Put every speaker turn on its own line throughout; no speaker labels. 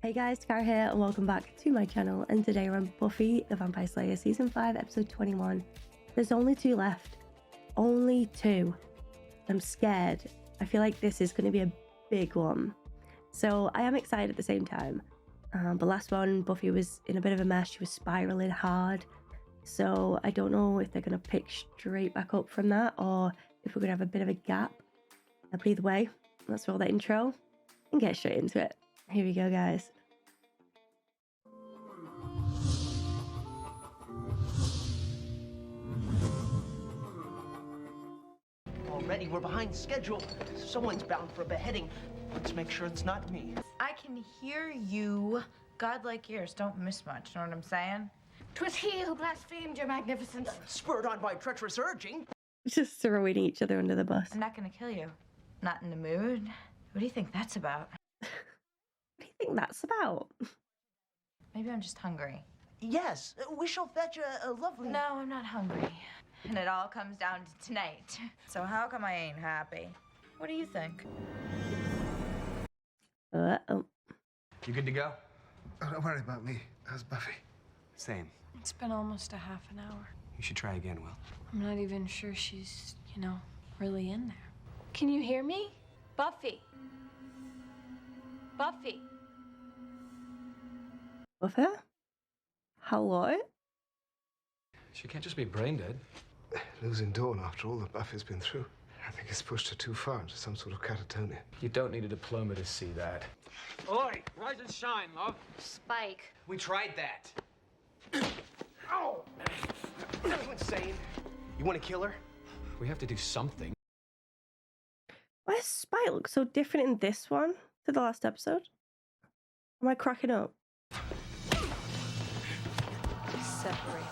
Hey guys, Dakara here and welcome back to my channel, and today we're on Buffy the Vampire Slayer season 5 episode 21. There's only 2 left. Only 2. I'm scared. I feel like this is going to be a big one. So I am excited at the same time. The last one, Buffy was in a bit of a mess. She was spiraling hard. So I don't know if they're going to pick straight back up from that or if we're going to have a bit of a gap. But either way, let's roll that intro and get straight into it. Here we go, guys.
Already, we're behind schedule. Someone's bound for a beheading. Let's make sure it's not me.
I can hear you. Godlike ears don't miss much, know what I'm saying?
'Twas he who blasphemed your magnificence.
Spurred on by treacherous urging.
Just throwing each other under the bus.
I'm not gonna kill you. Not in the mood. What do you think that's about?
What do you think that's about?
Maybe I'm just hungry.
Yes, we shall fetch a lovely...
No, I'm not hungry. And it all comes down to tonight. So how come I ain't happy? What do you think?
Uh-oh.
You good to go?
Oh, don't worry about me. How's Buffy?
Same.
It's been almost a half an hour.
You should try again, Will.
I'm not even sure she's, really in there. Can you hear me? Buffy. Buffy.
Buffy? Hello?
She can't just be brain dead.
Losing Dawn after all that Buffy's been through. I think it's pushed her too far into some sort of catatonia.
You don't need a diploma to see that. Oi, rise and shine, love.
Spike.
We tried that. Ow! Are you insane? You want to kill her?
We have to do something.
Why does Spike look so different in this one to the last episode? Am I cracking up?
Separate.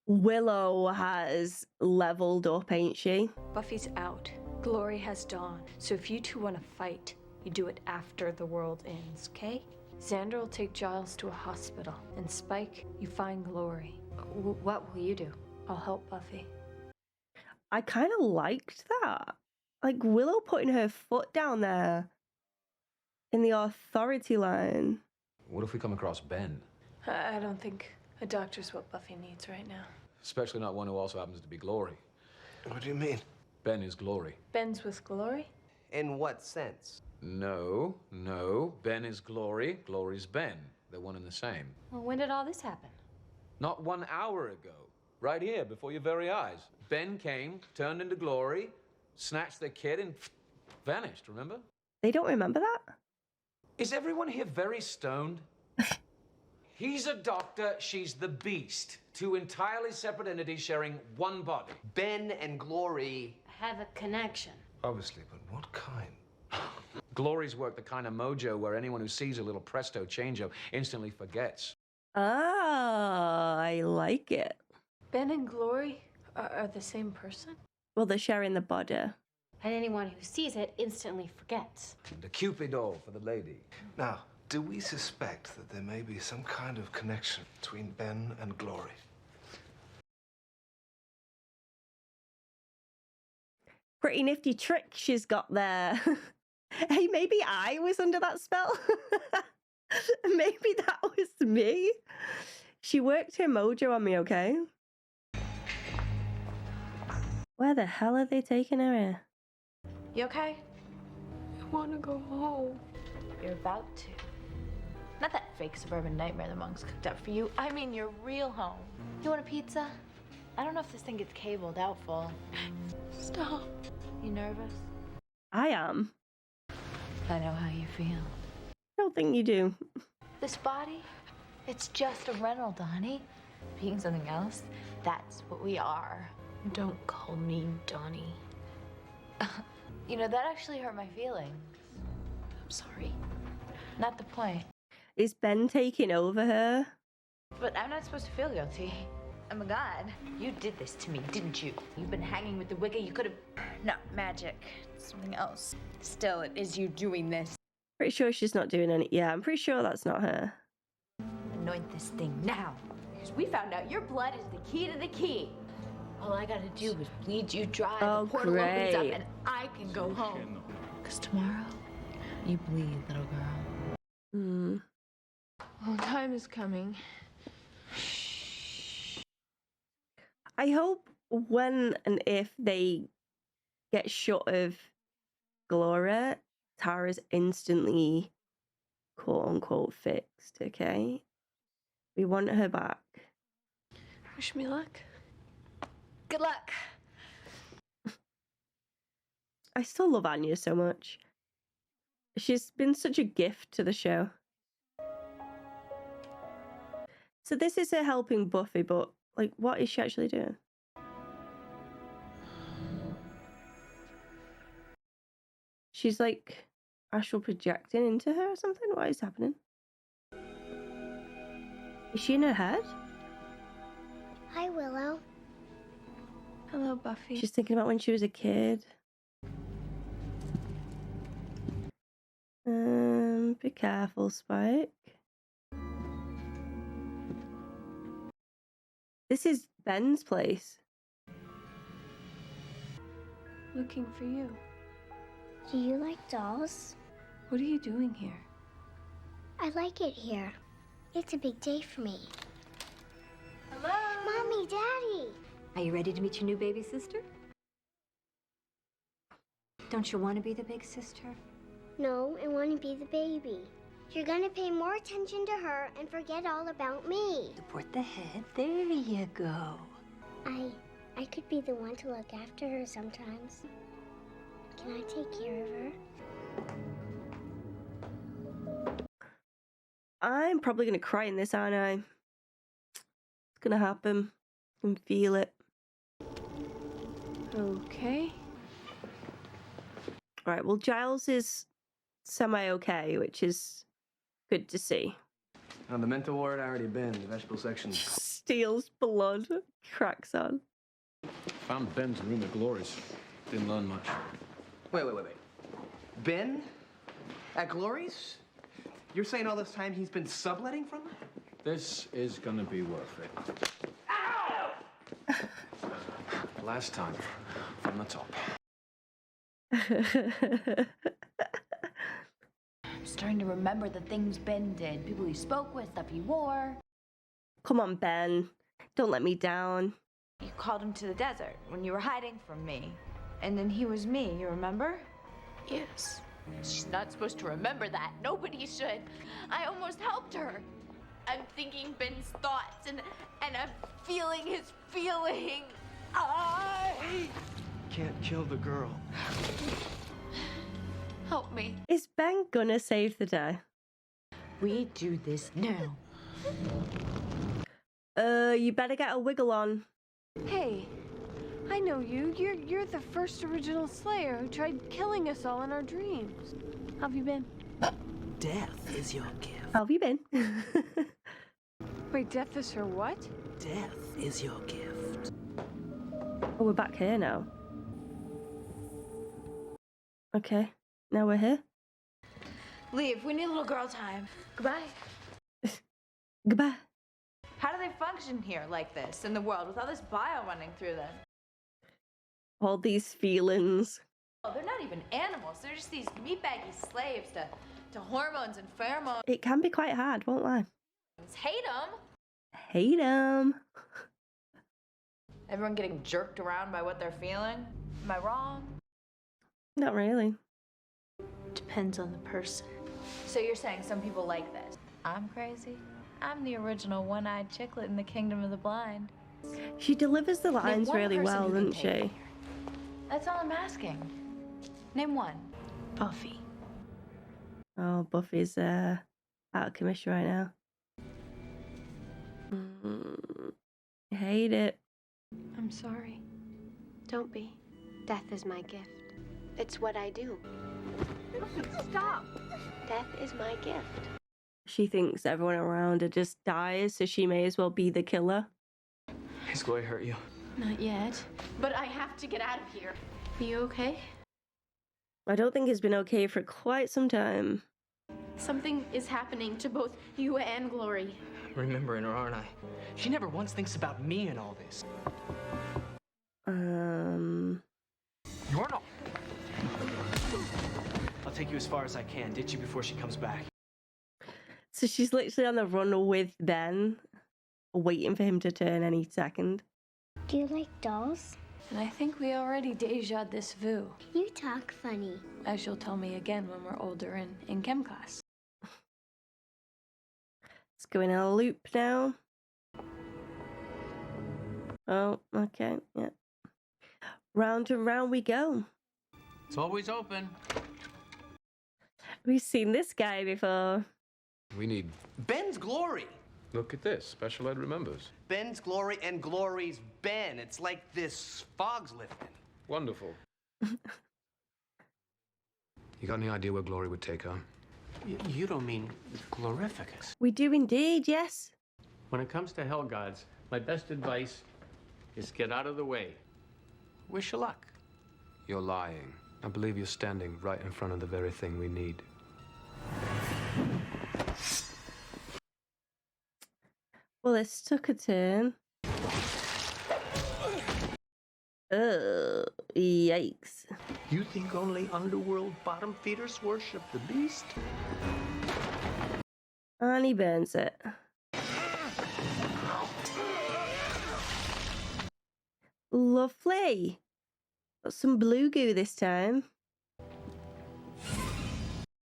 Willow has leveled up, ain't she?
Buffy's out. Glory has dawned. So if you two want to fight, you do it after the world ends, okay? Xander will take Giles to a hospital. And Spike, you find Glory.
What will you do?
I'll help Buffy.
I kind of liked that. Like Willow putting her foot down there in the authority line.
What if we come across Ben?
I don't think a doctor's what Buffy needs right now.
Especially not one who also happens to be Glory.
What do you mean?
Ben is Glory.
Ben's with Glory?
In what sense?
No. Ben is Glory. Glory's Ben. They're one and the same.
Well, when did all this happen?
Not 1 hour ago. Right here, before your very eyes. Ben came, turned into Glory, snatched the kid, and vanished, remember?
They don't remember that?
Is everyone here very stoned? He's a doctor, she's the beast. 2 entirely separate entities sharing one body.
Ben and Glory...
Have a connection.
Obviously, but what kind?
Glory's work the kind of mojo where anyone who sees a little presto changeo instantly forgets.
Ah, I like it.
Ben and Glory are the same person?
Well, they're sharing the body.
And anyone who sees it instantly forgets.
The Cupid doll for the lady.
Now, do we suspect that there may be some kind of connection between Ben and Glory?
Pretty nifty trick she's got there. Hey, maybe I was under that spell. Maybe that was me. She worked her mojo on me, okay? Where the hell are they taking her here?
You okay?
I want to go home.
You're about to. Not that fake suburban nightmare the monks cooked up for you. I mean your real home. You want a pizza? I don't know if this thing gets cable. Doubtful.
Stop.
You nervous?
I am.
I know how you feel.
I don't think you do.
This body, it's just a rental, Donnie. Being something else, that's what we are.
Don't call me Donnie.
That actually hurt my feelings.
I'm sorry.
Not the point.
Is Ben taking over her?
But I'm not supposed to feel guilty. I'm a god. You did this to me, didn't you? You've been hanging with the Wicca. You could have... No, magic. Something else. Still, it is you doing this.
Pretty sure she's not doing any. Yeah, I'm pretty sure that's not her.
Anoint this thing now. Because we found out your blood is the key to the key. All I gotta do is bleed you dry.
Oh,
the portal opens up
great.
and I can go home. Because tomorrow, You bleed, little girl.
Hmm.
Oh, time is coming.
I hope when and if they get shot of Gloria, Tara's instantly quote unquote fixed, okay? We want her back.
Wish me luck.
Good luck.
I still love Anya so much. She's been such a gift to the show. So this is her helping Buffy, but like, what is she actually doing? She's like astral projecting into her or something? What is happening? Is she in her head?
Hi, Willow.
Hello, Buffy.
She's thinking about when she was a kid. Be careful, Spike. This is Ben's place.
Looking for you.
Do you like dolls?
What are you doing here?
I like it here. It's a big day for me.
Hello?
Mommy, Daddy!
Are you ready to meet your new baby sister? Don't you want to be the big sister?
No, I want to be the baby. You're gonna pay more attention to her and forget all about me.
Support the head. There you go.
I could be the one to look after her sometimes. Can I take care of her?
I'm probably going to cry in this, aren't I? It's going to happen. I can feel it.
Okay.
Right, well, Giles is semi-okay, which is good to see.
On the mental ward, I already been. The vegetable section.
Steals blood, cracks on.
Found Ben's room at Glory's. Didn't learn much.
Wait. Ben? At Glory's? You're saying all this time he's been subletting from her?
This is gonna be worth it.
Ow!
Last time, from the top.
I'm starting to remember the things Ben did. People he spoke with, stuff he wore.
Come on, Ben. Don't let me down.
You called him to the desert when you were hiding from me. And then he was me, you remember?
Yes.
She's not supposed to remember that. Nobody should. I almost helped her. I'm thinking Ben's thoughts and I'm feeling his feeling. I
Can't kill the girl.
help me.
Is Ben gonna save the day?
We do this now.
You better get a wiggle on.
Hey, I know you. You're the first original Slayer who tried killing us all in our dreams. How have you been?
Death is your gift.
How have you been?
Wait, death is her what?
Death is your gift.
Oh, we're back here now. Okay, now we're here.
Leave. We need a little girl time. Goodbye.
Goodbye.
How do they function here like this in the world with all this bile running through them?
All these feelings.
Oh, they're not even animals. They're just these meatbaggy slaves to hormones and pheromones.
It can be quite hard, won't lie.
Hate them.
Hate them.
Everyone getting jerked around by what they're feeling. Am I wrong?
Not really.
Depends on the person.
So you're saying some people like this? I'm crazy? I'm the original one-eyed chicklet in the kingdom of the blind.
She delivers the lines
one
really
person
well,
who can
doesn't
take
she?
it. That's all I'm asking. Name one.
Buffy.
Oh, Buffy's out of commission right now. Hate it.
I'm sorry. Don't be. Death is my gift. It's what I do.
Stop!
Death is my gift.
She thinks everyone around her just dies, so she may as well be the killer.
Has Glory hurt you?
Not yet. But I have to get out of here. Are you okay?
I don't think it's been okay for quite some time.
Something is happening to both you and Glory.
I'm remembering her, aren't I? She never once thinks about me in all this.
You're not.
I'll
take you as far as I can. Ditch you before she comes back.
So she's literally on the run with Ben, waiting for him to turn any second.
Do you like dolls?
And I think we already dejaed this vu.
You talk funny.
As you'll tell me again when we're older and in chem class.
Let's go in a loop now. Oh, okay, yeah. Round and round we go.
It's always open.
We've seen this guy before.
We need...
Ben's glory.
Look at this. Special Ed remembers.
Ben's glory and glory's Ben. It's like this fog's lifting.
Wonderful.
You got any idea where Glory would take her?
You don't mean glorificus.
We do indeed, yes.
When it comes to hell gods, my best advice is get out of the way.
Wish you luck.
You're lying. I believe you're standing right in front of the very thing we need.
Well, this took a turn. Oh, yikes.
You think only underworld bottom feeders worship the beast?
And he burns it. Lovely. Got some blue goo this time.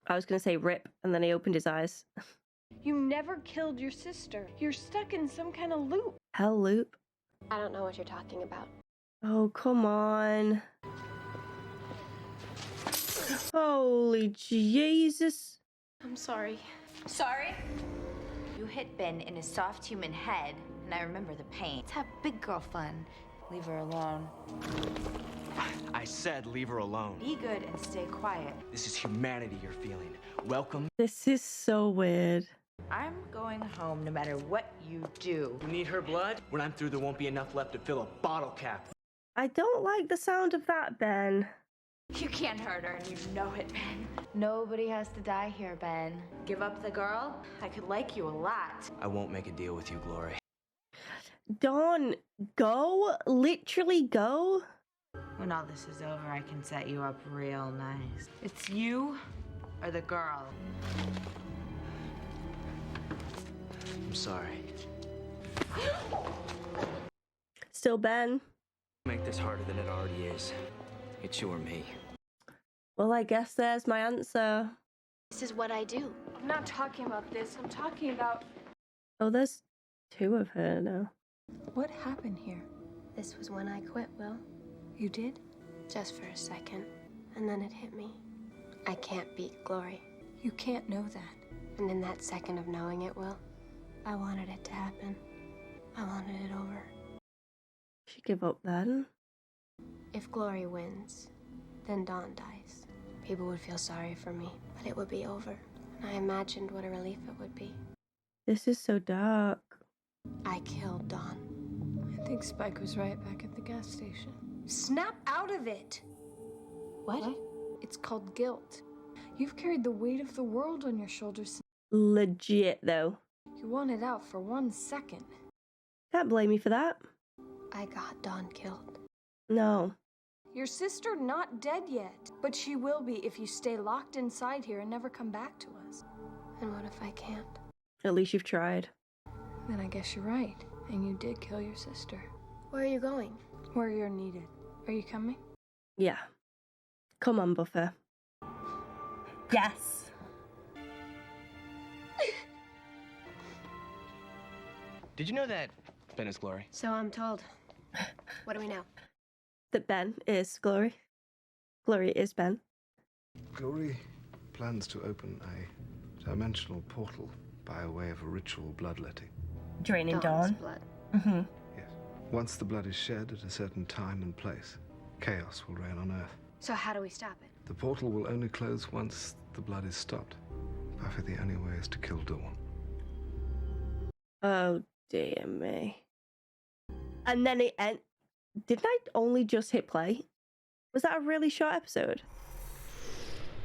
I was going to say rip, and then he opened his eyes.
You never killed your sister. You're stuck in some kind of loop.
Hell loop.
I don't know what you're talking about.
Oh, come on. Holy Jesus.
I'm sorry.
Sorry? You hit Ben in his soft human head, and I remember the pain. Let's have big girl fun. Leave her alone.
I said leave her alone.
Be good and stay quiet.
This is humanity you're feeling. Welcome.
This is so weird.
I'm going home no matter what you do.
You need her blood? When I'm through, there won't be enough left to fill a bottle cap.
I don't like the sound of that, Ben.
You can't hurt her, and you know it, Ben. Nobody has to die here, Ben. Give up the girl? I could like you a lot.
I won't make a deal with you, Glory.
Dawn, go. Literally go.
When all this is over, I can set you up real nice. It's you or the girl.
I'm sorry.
Still Ben.
Make this harder than it already is. It's you or me.
Well, I guess there's my answer.
This is what I do.
I'm not talking about this. I'm talking about...
Oh, there's two of her now.
What happened here?
This was when I quit, Will.
You did?
Just for a second. And then it hit me. I can't beat Glory.
You can't know that.
And in that second of knowing it, Will, I wanted it to happen. I wanted it over.
She give up then?
If Glory wins, then Dawn dies. People would feel sorry for me, but it would be over. And I imagined what a relief it would be.
This is so dark.
I killed Dawn.
I think Spike was right back at the gas station.
Snap out of it! What?
It's called guilt. You've carried the weight of the world on your shoulders.
Legit, though.
You want it out for 1 second.
Can't blame me for that.
I got Dawn killed.
No.
Your sister not dead yet, but she will be if you stay locked inside here and never come back to us.
And what if I can't?
At least you've tried.
Then I guess you're right, and you did kill your sister.
Where are you going?
Where you're needed. Are you coming?
Yeah. Come on, Buffy. Yes.
Did you know that Ben is Glory?
So I'm told. What do we know?
That Ben is Glory. Glory is Ben.
Glory plans to open a dimensional portal by way of a ritual bloodletting.
Draining
Dawn's
Dawn.
blood.
Mm-hmm.
Yes. Once the blood is shed at a certain time and place, chaos will reign on Earth.
So how do we stop it?
The portal will only close once the blood is stopped. Buffy, the only way is to kill Dawn.
Oh, dear me. And then it end. Didn't I only just hit play? Was that a really short episode?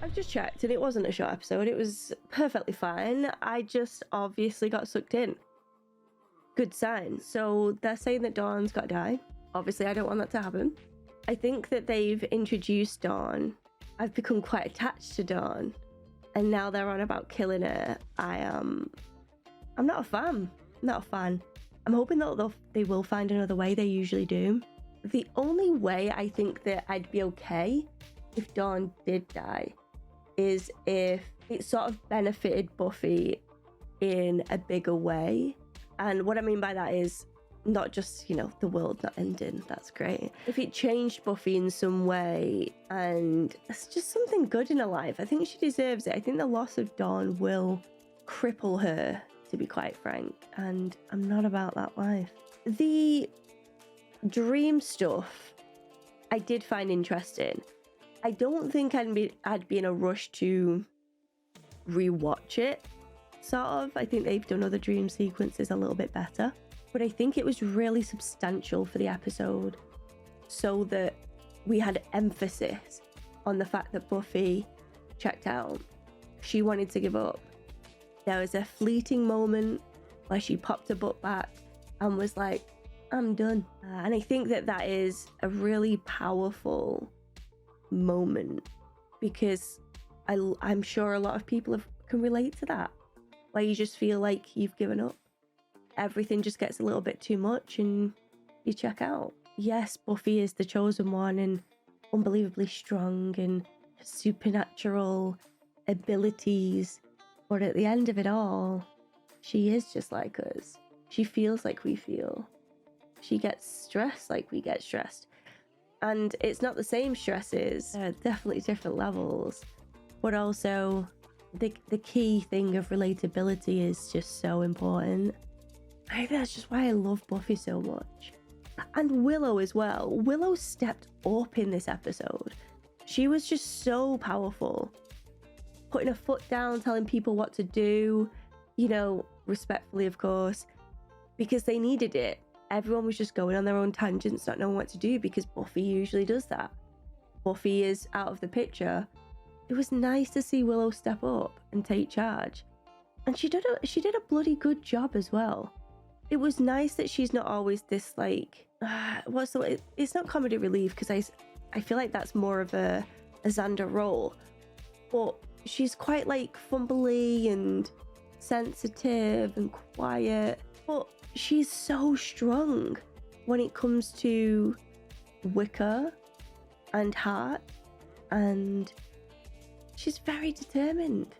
I've just checked and it wasn't a short episode. It was perfectly fine. I just obviously got sucked in. Good sign. So they're saying that Dawn's got to die. Obviously, I don't want that to happen. I think that they've introduced Dawn I've become quite attached to Dawn, and now they're on about killing her. I'm not a fan. Not a fan. I'm hoping that they will find another way. They usually do. The only way I think that I'd be okay if Dawn did die is if it sort of benefited Buffy in a bigger way. And what I mean by that is not just, you know, the world not ending. That's great. If it changed Buffy in some way and it's just something good in her life, I think she deserves it. I think the loss of Dawn will cripple her, to be quite frank, and I'm not about that life. The dream stuff I did find interesting. I don't think I'd be in a rush to rewatch it, sort of. I think they've done other dream sequences a little bit better, but I think it was really substantial for the episode so that we had emphasis on the fact that Buffy checked out. She wanted to give up. There was a fleeting moment where she popped her butt back and was like, I'm done. And I think that is a really powerful moment, because I'm sure a lot of people can relate to that, where you just feel like you've given up. Everything just gets a little bit too much and you check out. Yes, Buffy is the chosen one and unbelievably strong and supernatural abilities, but at the end of it all, she is just like us. She feels like we feel. She gets stressed like we get stressed. And it's not the same stresses. There are definitely different levels. But also, the key thing of relatability is just so important. I think that's just why I love Buffy so much. And Willow as well. Willow stepped up in this episode. She was just so powerful. Putting her foot down, telling people what to do, you know, respectfully, of course, because they needed it. Everyone was just going on their own tangents, not knowing what to do, because Buffy usually does that. Buffy is out of the picture. It was nice to see Willow step up and take charge. And she did a bloody good job as well. It was nice that she's not always this, like, it's not comedy relief, because I feel like that's more of a Xander role. But she's quite, like, fumbly and sensitive and quiet. But she's so strong when it comes to Wicca and heart, and she's very determined.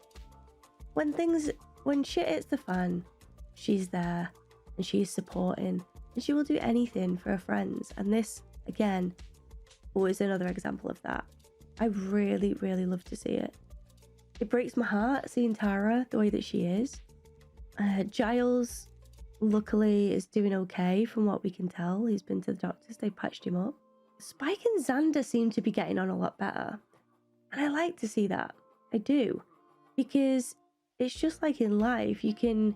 When shit hits the fan, she's there and she's supporting, and she will do anything for her friends. And this, again, was another example of that. I really, really love to see it. It breaks my heart seeing Tara the way that she is. Giles, luckily, is doing okay from what we can tell. He's been to the doctors, they patched him up. Spike and Xander seem to be getting on a lot better. And I like to see that. I do. Because it's just like in life, you can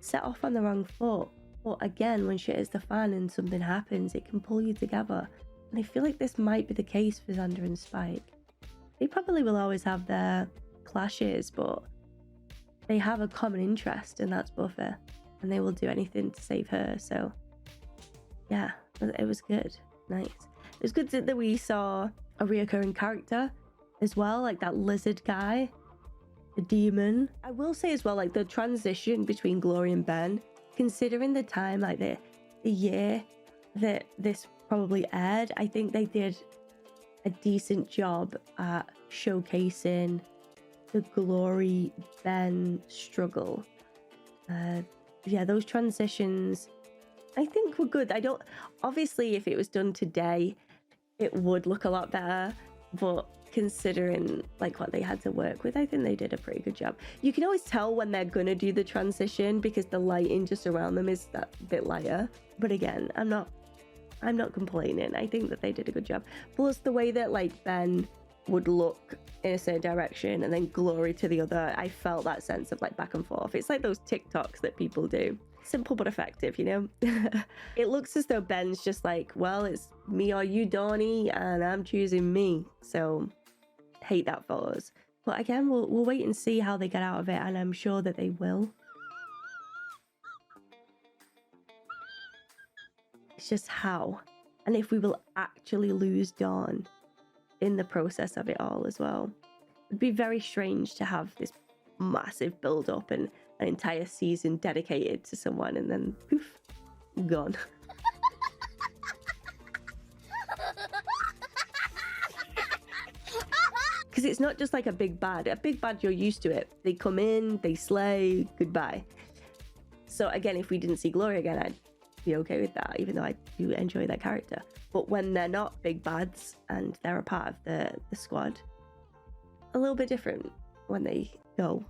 set off on the wrong foot. But again, when shit is the fan and something happens, it can pull you together. And I feel like this might be the case for Xander and Spike. They probably will always have their clashes, but they have a common interest, and that's Buffy. And they will do anything to save her. So, yeah, it was good. Nice. It was good that we saw a reoccurring character as well, like that lizard guy, the demon. I will say as well, like the transition between Glory and Ben, considering the time, like the year that this probably aired, I think they did a decent job at showcasing the Glory Ben struggle. Yeah, those transitions I think were good. Obviously if it was done today it would look a lot better, but considering like what they had to work with, I think they did a pretty good job. You can always tell when they're gonna do the transition because the lighting just around them is that bit lighter. But again, I'm not complaining. I think that they did a good job. Plus the way that like Ben would look in a certain direction and then Glory to the other, I felt that sense of like back and forth. It's like those TikToks that people do. Simple but effective, you know? It looks as though Ben's just like, well, it's me or you, Donnie, and I'm choosing me. So hate that for us. But again, we'll wait and see how they get out of it, and I'm sure that they will. It's just how, and if we will actually lose Dawn in the process of it all as well. It'd be very strange to have this massive build up and an entire season dedicated to someone and then poof, gone. Because it's not just like a big bad. A big bad, you're used to it. They come in, they slay, goodbye. So again, if we didn't see Glory again, I'd be okay with that, even though I do enjoy that character. But when they're not big bads and they're a part of the squad, a little bit different when they go.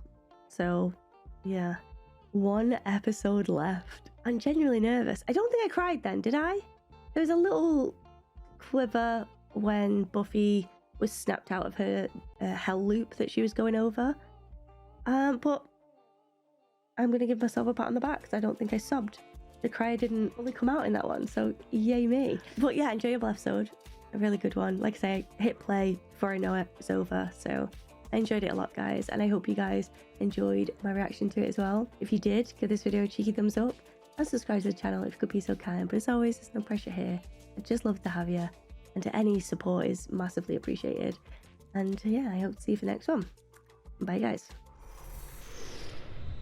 So yeah, 1 episode left. I'm genuinely nervous. I don't think I cried then, did I? There was a little quiver when Buffy was snapped out of her hell loop that she was going over. But I'm going to give myself a pat on the back because I don't think I sobbed. The cry didn't fully come out in that one, so yay me. But yeah, enjoyable episode. A really good one. Like I say, I hit play before I know it was over, so I enjoyed it a lot, guys, and I hope you guys enjoyed my reaction to it as well. If you did, give this video a cheeky thumbs up and subscribe to the channel if you could be so kind. But as always, there's no pressure here. I'd just love to have you, and any support is massively appreciated. And yeah, I hope to see you for the next one. Bye, guys.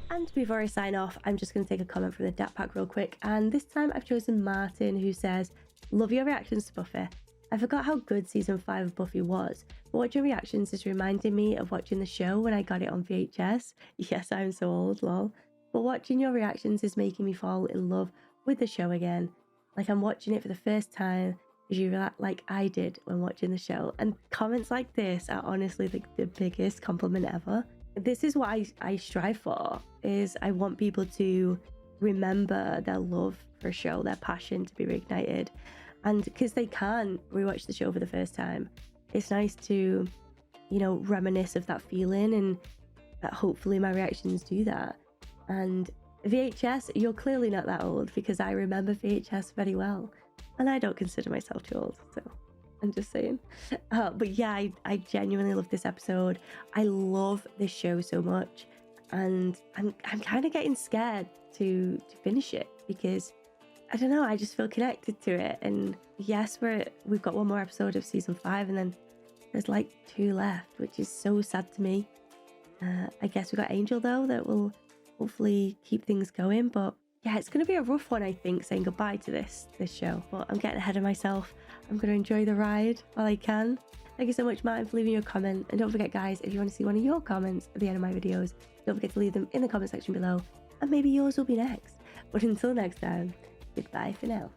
And before I sign off, I'm just going to take a comment from the Dat Pack real quick. And this time I've chosen Martin, who says, "Love your reactions to Buffy. I forgot how good season 5 of Buffy was, but watching reactions is reminding me of watching the show when I got it on VHS. Yes, I'm so old, lol. But watching your reactions is making me fall in love with the show again. Like I'm watching it for the first time, as you like I did when watching the show." And comments like this are honestly the biggest compliment ever. This is what I strive for, is I want people to remember their love for a show, their passion to be reignited. And because they can't rewatch the show for the first time, it's nice to, you know, reminisce of that feeling, and that hopefully my reactions do that. And VHS, you're clearly not that old, because I remember VHS very well. And I don't consider myself too old, so I'm just saying. But yeah, I genuinely love this episode. I love this show so much. And I'm kind of getting scared to finish it, because I don't know, I just feel connected to it. And yes, we've got 1 more episode of season 5, and then there's like 2 left, which is so sad to me. I guess we got Angel though, that will hopefully keep things going. But yeah, it's going to be a rough one, I think, saying goodbye to this show. But I'm getting ahead of myself. I'm going to enjoy the ride while I can. Thank you so much, Martin, for leaving your comment. And don't forget, guys, if you want to see one of your comments at the end of my videos, don't forget to leave them in the comment section below, and maybe yours will be next. But until next time, goodbye for now.